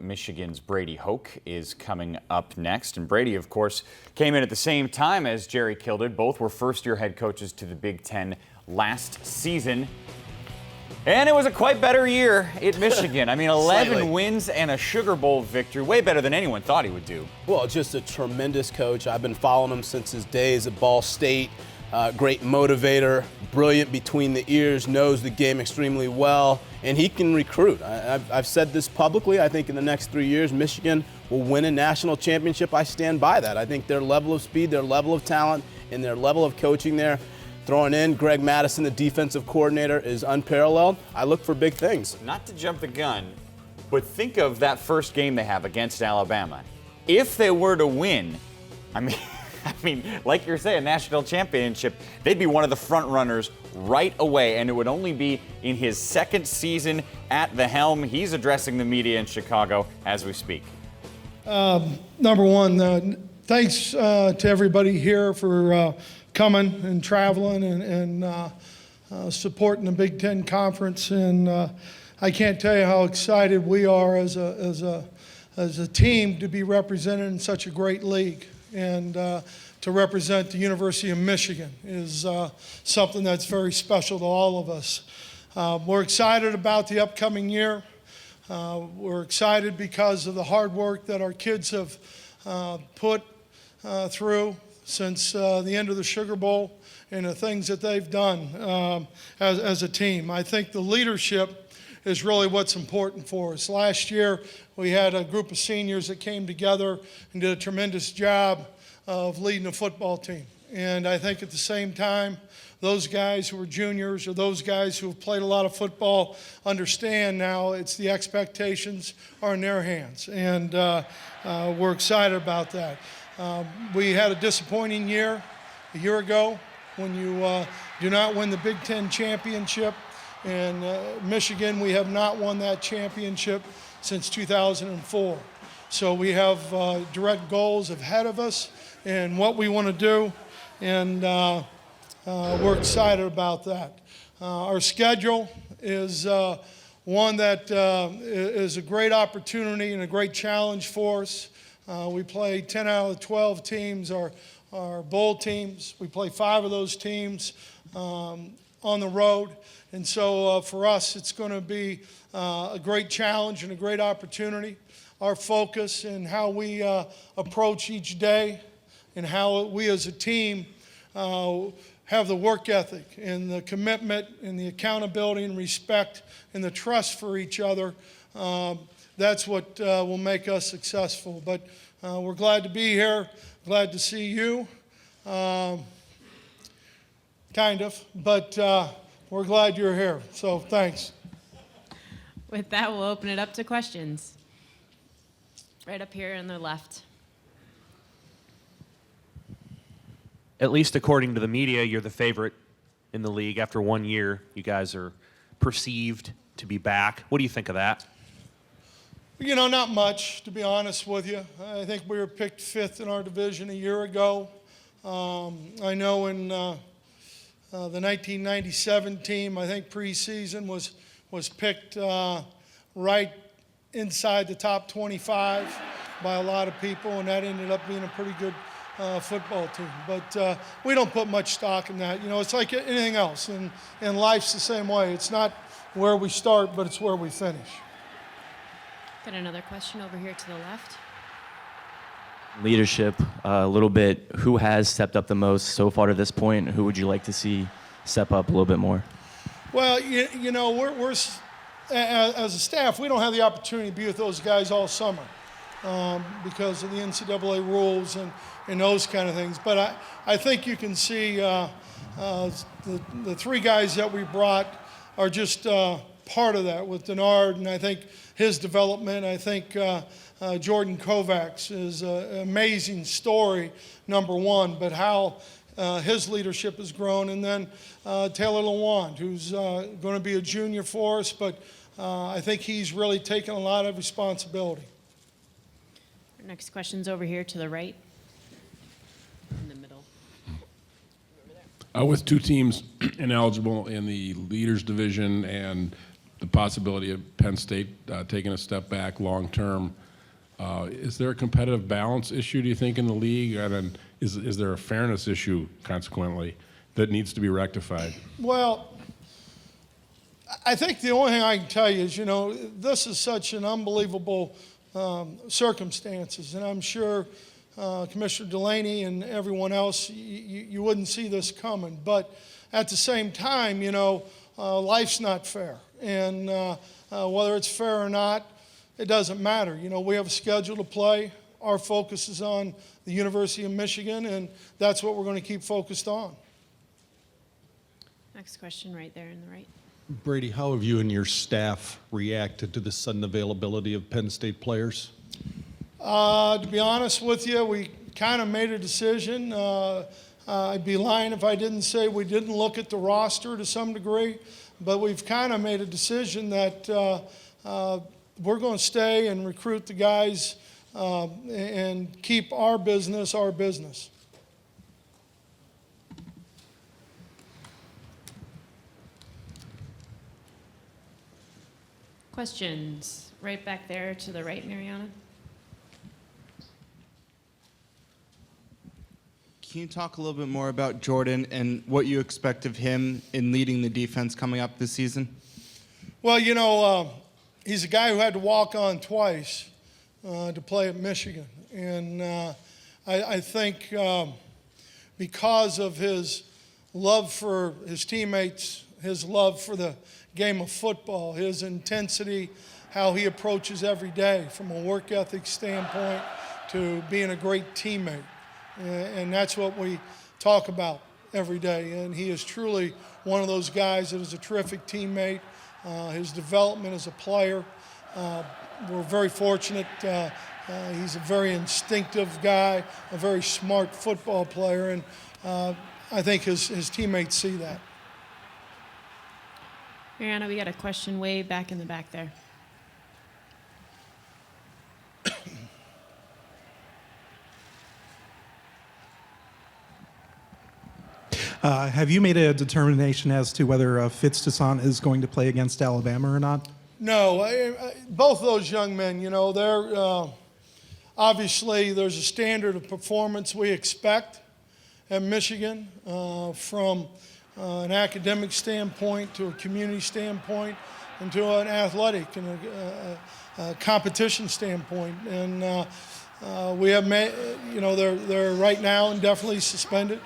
Michigan's Brady Hoke is coming up next. And Brady, of course, came in at the same time as Jerry Kilded. Both were first-year head coaches to the Big Ten last season. And it was a quite better year at Michigan. I mean, 11 wins and a Sugar Bowl victory. Way better than anyone thought he would do. Well, just a tremendous coach. I've been following him since his days at Ball State. Great motivator, brilliant between the ears, knows the game extremely well, and he can recruit. I've said this publicly. I think in the next 3 years, Michigan will win a national championship. I stand by that. I think their level of speed, their level of talent, and their level of coaching there, throwing in Greg Madison, the defensive coordinator, is unparalleled. I look for big things. Not to jump the gun, but think of that first game they have against Alabama. If they were to win, I mean, like you're saying, national championship, they'd be one of the front runners right away, and it would only be in his second season at the helm. He's addressing the media in Chicago as we speak. Number one, thanks to everybody here for coming and traveling and supporting the Big Ten Conference. And I can't tell you how excited we are as a team to be represented in such a great league. And to represent the University of Michigan is something that's very special to all of us. We're excited about the upcoming year. We're excited because of the hard work that our kids have put through since the end of the Sugar Bowl and the things that they've done as a team. I think the leadership is really what's important for us. Last year, we had a group of seniors that came together and did a tremendous job of leading a football team. And I think at the same time, those guys who are juniors or those guys who have played a lot of football understand now it's the expectations are in their hands. And we're excited about that. We had a disappointing year a year ago when you do not win the Big Ten championship. In Michigan, we have not won that championship since 2004. So we have direct goals ahead of us and what we want to do, and we're excited about that. Our schedule is one that is a great opportunity and a great challenge for us. We play 10 out of the 12 teams are bowl teams. We play 5 of those teams on the road. And so for us, it's going to be a great challenge and a great opportunity. Our focus and how we approach each day and how we as a team have the work ethic and the commitment and the accountability and respect and the trust for each other. That's what will make us successful. But we're glad to be here, glad to see you, kind of, but we're glad you're here, so thanks. With that, we'll open it up to questions. Right up here on the left. At least according to the media, you're the favorite in the league. After 1 year, you guys are perceived to be back. What do you think of that? You know, not much, to be honest with you. I think we were picked 5th in our division a year ago. I know in the 1997 team, I think preseason was picked right inside the top 25 by a lot of people, and that ended up being a pretty good football team. But we don't put much stock in that. You know, it's like anything else, and life's the same way. It's not where we start, but it's where we finish. Got another question over here to the left. Leadership, a little bit. Who has stepped up the most so far to this point? Who would you like to see step up a little bit more? Well, you know, we're as a staff, we don't have the opportunity to be with those guys all summer because of the NCAA rules and those kind of things. But I think you can see the 3 guys that we brought are just part of that with Denard, and I think his development. I think Jordan Kovacs is an amazing story, number one, but how his leadership has grown. And then Taylor Lawand, who's going to be a junior for us, but I think he's really taken a lot of responsibility. Our next question's over here to the right. In the middle. With 2 teams ineligible in the leaders division and the possibility of Penn State taking a step back long term. Is there a competitive balance issue, do you think, in the league? And then is there a fairness issue, consequently, that needs to be rectified? Well, I think the only thing I can tell you is, this is such an unbelievable circumstances, and I'm sure Commissioner Delaney and everyone else, you wouldn't see this coming. But at the same time, life's not fair, and whether it's fair or not, it doesn't matter. We have a schedule to play. Our focus is on the University of Michigan, and that's what we're going to keep focused on. Next question right there in the right. Brady, how have you and your staff reacted to the sudden availability of Penn State players? To be honest with you, we kind of made a decision. I'd be lying if I didn't say we didn't look at the roster to some degree, but we've kind of made a decision that we're going to stay and recruit the guys and keep our business our business. Questions? Right back there to the right, Mariana. Can you talk a little bit more about Jordan and what you expect of him in leading the defense coming up this season? Well, he's a guy who had to walk on twice to play at Michigan. And I think because of his love for his teammates, his love for the game of football, his intensity, how he approaches every day from a work ethic standpoint to being a great teammate. And that's what we talk about every day. And he is truly one of those guys that is a terrific teammate. His development as a player, we're very fortunate. He's a very instinctive guy, a very smart football player, and I think his teammates see that. Mariana, we got a question way back in the back there. Have you made a determination as to whether Fitz Toussaint is going to play against Alabama or not? No, both of those young men, they're obviously there's a standard of performance we expect at Michigan from an academic standpoint to a community standpoint and to an athletic and a competition standpoint. And we have, they're right now indefinitely suspended.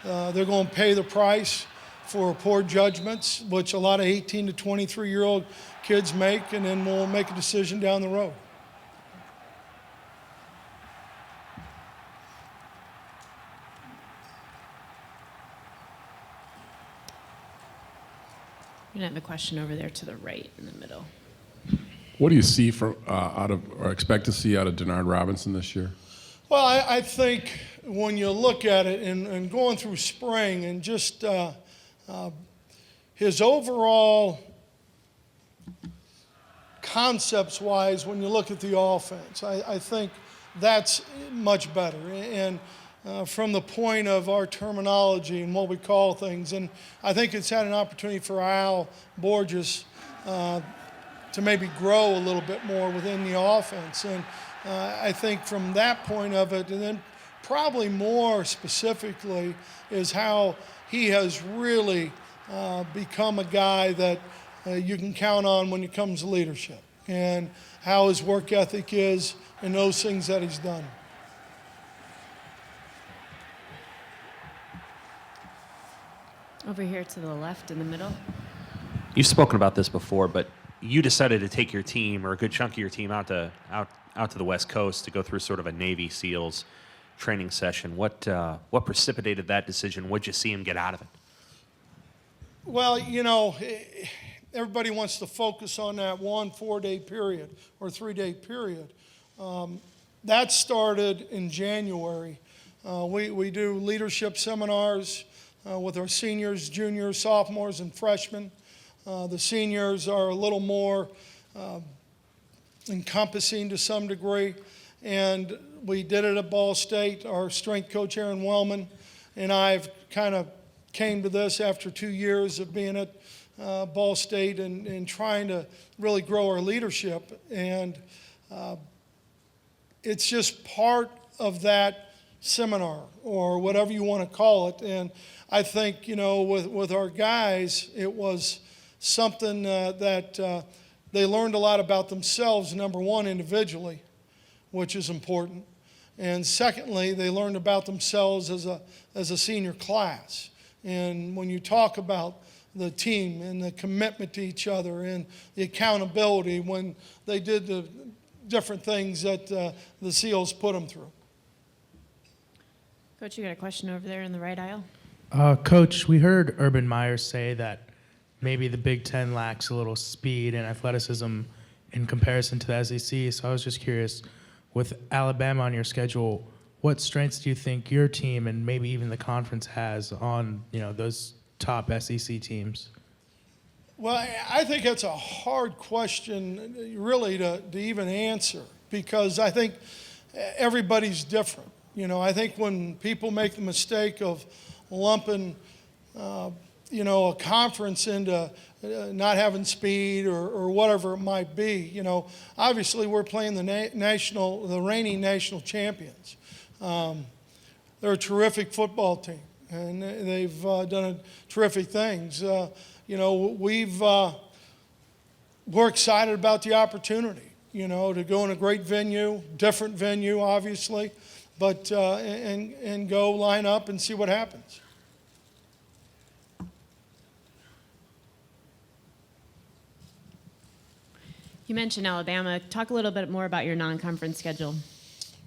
They're going to pay the price for poor judgments, which a lot of 18 to 23-year-old kids make, and then we'll make a decision down the road. We're going to have a question over there to the right in the middle. What do you see or expect to see out of Denard Robinson this year? Well, I think when you look at it and going through spring and just his overall concepts-wise, when you look at the offense, I think that's much better. And from the point of our terminology and what we call things, and I think it's had an opportunity for Al Borges to maybe grow a little bit more within the offense. And I think from that point of it, and then probably more specifically, is how he has really become a guy that you can count on when it comes to leadership, and how his work ethic is and those things that he's done. Over here to the left in the middle. You've spoken about this before, but you decided to take your team, or a good chunk of your team, out to the West Coast to go through sort of a Navy SEALs training session. What precipitated that decision? What'd you see him get out of it? Well, everybody wants to focus on that 1 4-day period or 3-day period. That started in January. We do leadership seminars with our seniors, juniors, sophomores, and freshmen. The seniors are a little more encompassing to some degree, and we did it at Ball State. Our strength coach, Aaron Wellman, and I've kind of came to this after 2 years of being at Ball State and trying to really grow our leadership. And it's just part of that seminar or whatever you want to call it. And I think, with our guys, it was something that they learned a lot about themselves, number one, individually, which is important. And secondly, they learned about themselves as a senior class. And when you talk about the team and the commitment to each other and the accountability when they did the different things that the SEALs put them through. Coach, you got a question over there in the right aisle? Coach, we heard Urban Meyer say that maybe the Big Ten lacks a little speed and athleticism in comparison to the SEC. So I was just curious, with Alabama on your schedule, what strengths do you think your team and maybe even the conference has on those top SEC teams? Well, I think that's a hard question really to even answer because I think everybody's different. I think when people make the mistake of lumping, a conference into not having speed or whatever it might be, obviously we're playing the reigning national champions. They're a terrific football team, and they've done terrific things. We're excited about the opportunity, to go in a great venue, different venue, obviously, but and go line up and see what happens. You mentioned Alabama. Talk a little bit more about your non-conference schedule.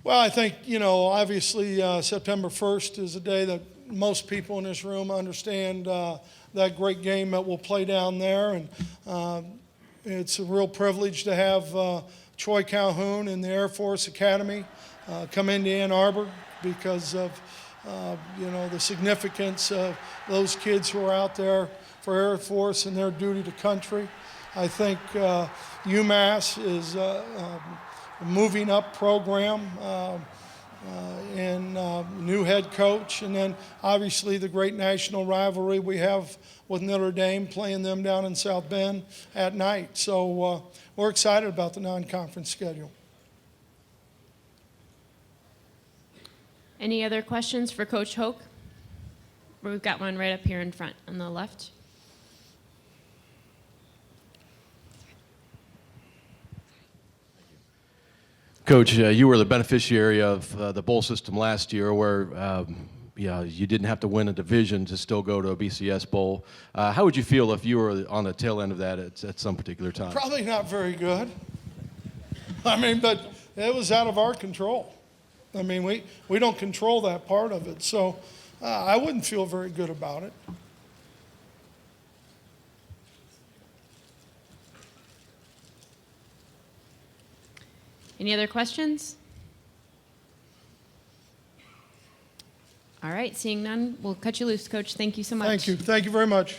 Well, I think, obviously September 1st is a day that most people in this room understand that great game that we'll play down there. And it's a real privilege to have Troy Calhoun in the Air Force Academy come into Ann Arbor because of, the significance of those kids who are out there for Air Force and their duty to country. I think UMass is a moving up program and new head coach. And then obviously the great national rivalry we have with Notre Dame, playing them down in South Bend at night. So we're excited about the non-conference schedule. Any other questions for Coach Hoke? We've got one right up here in front on the left. Coach, you were the beneficiary of the bowl system last year where you didn't have to win a division to still go to a BCS bowl. How would you feel if you were on the tail end of that at some particular time? Probably not very good. But it was out of our control. We don't control that part of it. So I wouldn't feel very good about it. Any other questions? All right, seeing none, we'll cut you loose, Coach. Thank you so much. Thank you. Thank you very much.